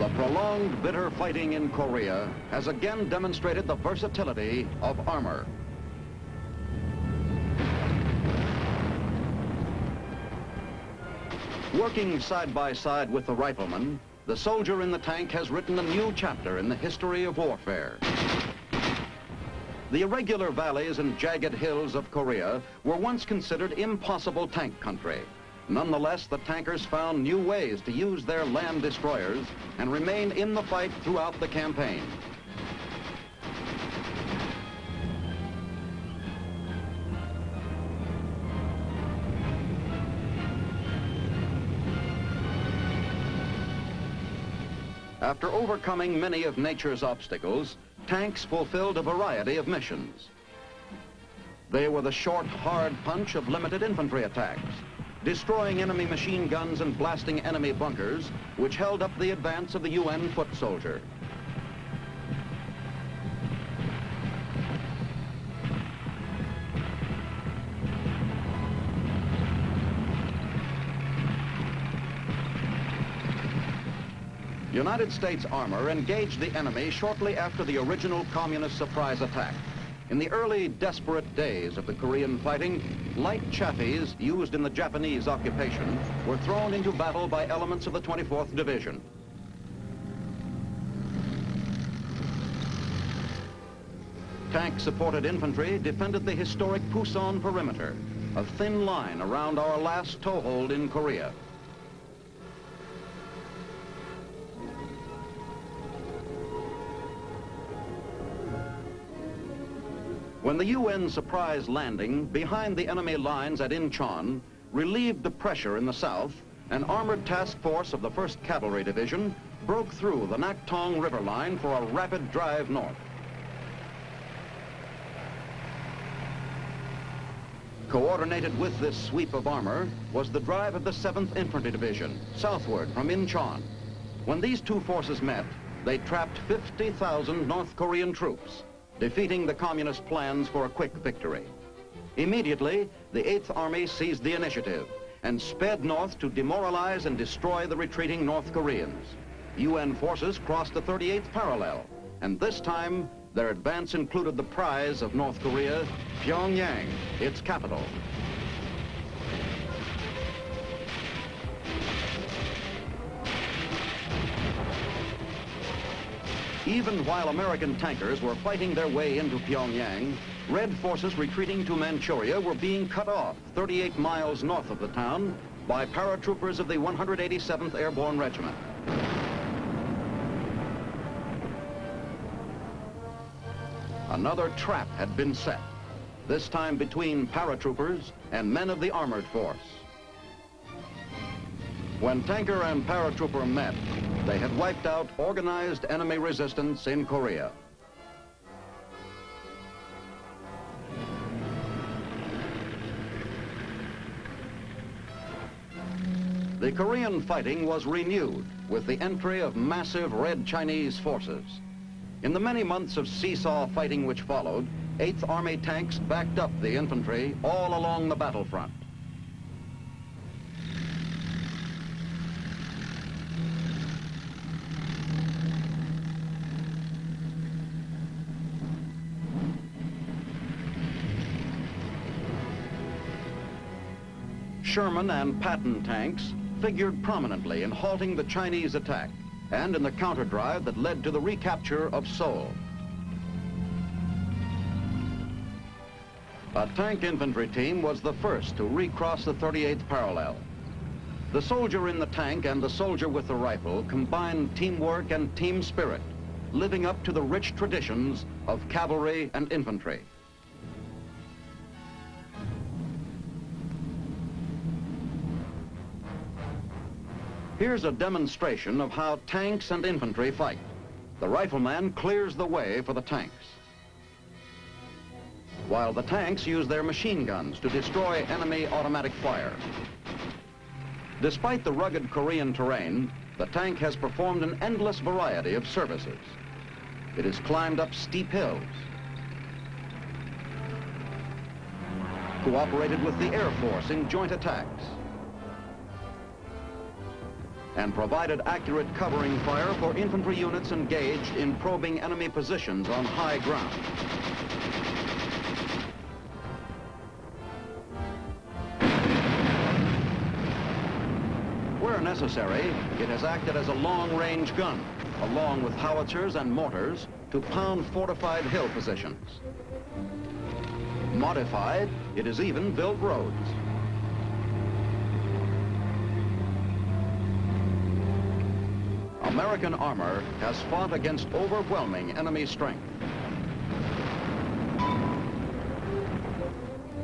The prolonged, bitter fighting in Korea has again demonstrated the versatility of armor. Working side by side with the rifleman, the soldier in the tank has written a new chapter in the history of warfare. The irregular valleys and jagged hills of Korea were once considered impossible tank country. Nonetheless, the tankers found new ways to use their land destroyers and remain in the fight throughout the campaign. After overcoming many of nature's obstacles, tanks fulfilled a variety of missions. They were the short, hard punch of limited infantry attacks, destroying enemy machine guns and blasting enemy bunkers, which held up the advance of the UN foot soldier. United States armor engaged the enemy shortly after the original communist surprise attack. In the early, desperate days of the Korean fighting, light Chaffees used in the Japanese occupation were thrown into battle by elements of the 24th Division. Tank-supported infantry defended the historic Pusan perimeter, a thin line around our last toehold in Korea. When the UN surprise landing behind the enemy lines at Inchon relieved the pressure in the south, an armored task force of the 1st Cavalry Division broke through the Naktong River line for a rapid drive north. Coordinated with this sweep of armor was the drive of the 7th Infantry Division southward from Inchon. When these two forces met, they trapped 50,000 North Korean troops, defeating the communist plans for a quick victory. Immediately, the 8th Army seized the initiative and sped north to demoralize and destroy the retreating North Koreans. UN forces crossed the 38th parallel, and this time, their advance included the prize of North Korea, Pyongyang, its capital. Even while American tankers were fighting their way into Pyongyang, Red forces retreating to Manchuria were being cut off 38 miles north of the town by paratroopers of the 187th Airborne Regiment. Another trap had been set, this time between paratroopers and men of the armored force. When tanker and paratrooper met, they had wiped out organized enemy resistance in Korea. The Korean fighting was renewed with the entry of massive Red Chinese forces. In the many months of seesaw fighting which followed, 8th Army tanks backed up the infantry all along the battlefront. Sherman and Patton tanks figured prominently in halting the Chinese attack and in the counterdrive that led to the recapture of Seoul. A tank infantry team was the first to recross the 38th parallel. The soldier in the tank and the soldier with the rifle combined teamwork and team spirit, living up to the rich traditions of cavalry and infantry. Here's a demonstration of how tanks and infantry fight. The rifleman clears the way for the tanks, while the tanks use their machine guns to destroy enemy automatic fire. Despite the rugged Korean terrain, the tank has performed an endless variety of services. It has climbed up steep hills, cooperated with the Air Force in joint attacks, and provided accurate covering fire for infantry units engaged in probing enemy positions on high ground. Where necessary, it has acted as a long-range gun, along with howitzers and mortars, to pound fortified hill positions. Modified, it has even built roads. American armor has fought against overwhelming enemy strength.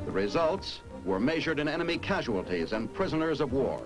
The results were measured in enemy casualties and prisoners of war.